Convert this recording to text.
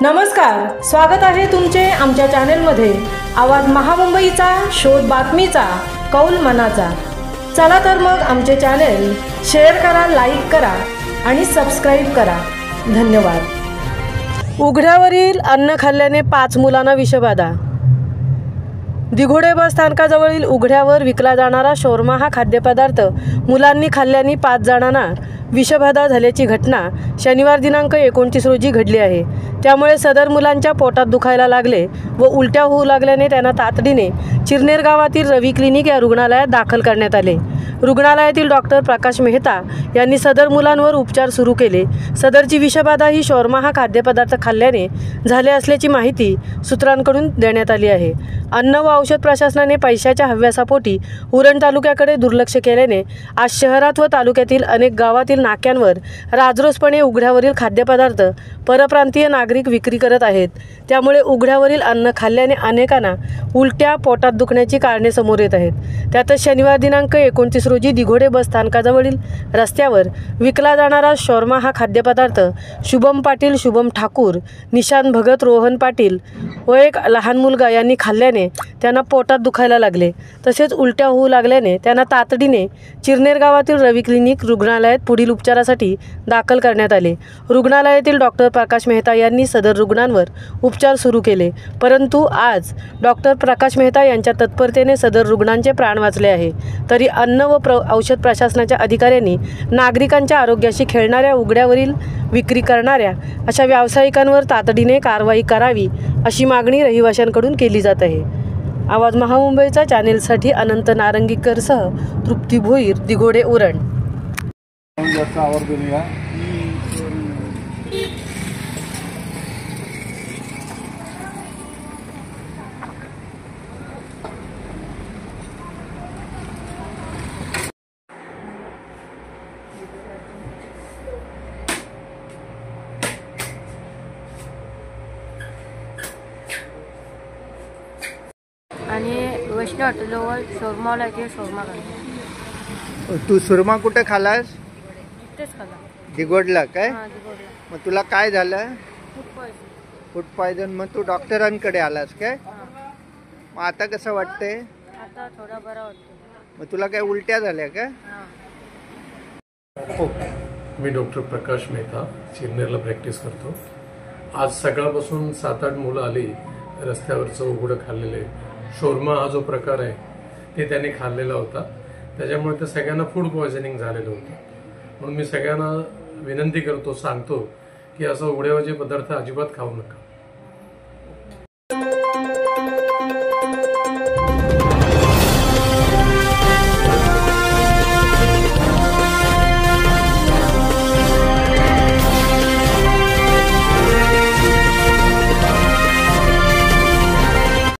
नमस्कार, स्वागत आहे तुमचे आमच्या चॅनेलमध्ये। आवाज महामुंबईचा, शोध बातमीचा, कौल मनाचा। चला तर मग आमचे चॅनेल शेअर करा, लाईक करा आणि सबस्क्राइब करा। धन्यवाद। उघड्यावरील अन्न खाल्ल्याने 5 मुलांना विषबाधा। दिघोडे बस स्थानकाजवळील उघड्यावर विकला जाणारा शोरमा हा खाद्यपदार्थ मुलांनी खाल्ल्याने 5 जणांना विषबाधा झाल्याची घटना शनिवार दिनांक 29 रोजी घडली आहे। त्यामुळे सदर मुलांच्या पोटात दुखायला लागले व उलट्या होऊ लागल्याने त्यांना तातडीने चिरनेर गावातील रवी क्लिनिक या रुग्णालयात दाखल करण्यात आले। रुग्णालयातील डॉक्टर प्रकाश मेहता यांनी सदर मुलांवर उपचार सुरू केले। सदरची विषबाधा ही शोरमा हा खाद्यपदार्थ खाल्ल्याने झाले असल्याची माहिती सूत्रांकडून देण्यात आली आहे। अन्न व औषध प्रशासनाने पैशाच्या हव्यासापोटी उरण तालुक्याकडे दुर्लक्ष केल्याने आज शहरात व तालुक्यातील अनेक गावातील नाक्यांवर राजरोसपणे उघड्यावरील खाद्यपदार्थ परप्रांतीय नागरिक विक्री करत आहेत। त्यामुळे उघड्यावरील अन्न खाल्ल्याने अनेकांना उलट्या, पोटात दुखण्याची कारणे समोर येत आहेत। त्यातच शनिवार दिनांक 29 रोजी दिघोडे बस स्थानकाजवळील रस्त्यावर विकला जाणारा शोरमा हा खाद्यपदार्थ शुभम पाटील, शुभम ठाकूर, निशांत भगत, रोहन पाटील व एक लहान मुलगा यांनी खाल्ल्याने त्यांना पोटात दुखायला लागले तसेच उलट्या होऊ लागल्याने त्यांना तातडीने चिरनेर गावातील रवी क्लिनिक रुग्णालयात पुढील उपचारासाठी दाखल करण्यात आले। रुग्णालयातील डॉक्टर प्रकाश मेहता यांनी सदर रुग्णांवर उपचार सुरू केले, परंतु आज डॉक्टर प्रकाश मेहता यांच्या तत्परतेने सदर रुग्णांचे प्राण वाचले आहे। तरी अन्न व औषध प्रशासनाच्या अधिकाऱ्यांनी नागरिकांच्या आरोग्याशी खेळणाऱ्या, उघड्यावरील विक्री करणाऱ्या अशा व्यावसायिकांवर तातडीने कारवाई करावी अशी मागणी रहिवाशांकडून केली जात आहे। आवाज महामुंबईचा चॅनेलसाठी अनंत नारंगीकरसह तृप्ती भोईर, दिघोडे, उरण। आणि वैष्णव हॉटेलवर शोरमाला की शोरमा खाल्ला। तू शोरमा कुठे खालास? तेच खाल्ला, दिघोडला काय? हां, दिघोडला। मग तुला काय झालं? Food poison. मग तू डॉक्टरांकडे आलास काय? मग आता कसं वाटतंय? आता थोडा बरा वाटतो। मग तुला काय उलट्या झाल्या का? मी डॉक्टर प्रकाश मेहता, चिरनेरला प्रॅक्टिस करतो। आज सकाळपासून 7-8 मुलं आली रस्त्यावरचं उघडं खाल्लेले शोरमा हा जो प्रकार आहे ते त्यांनी खाल्लेला होता। त्याच्यामुळे त्या सगळ्यांना फूड पॉयझनिंग झालेलं होतं। म्हणून मी सगळ्यांना विनंती करतो, सांगतो की असं उघड्यावरचे पदार्थ अजिबात खाऊ नका।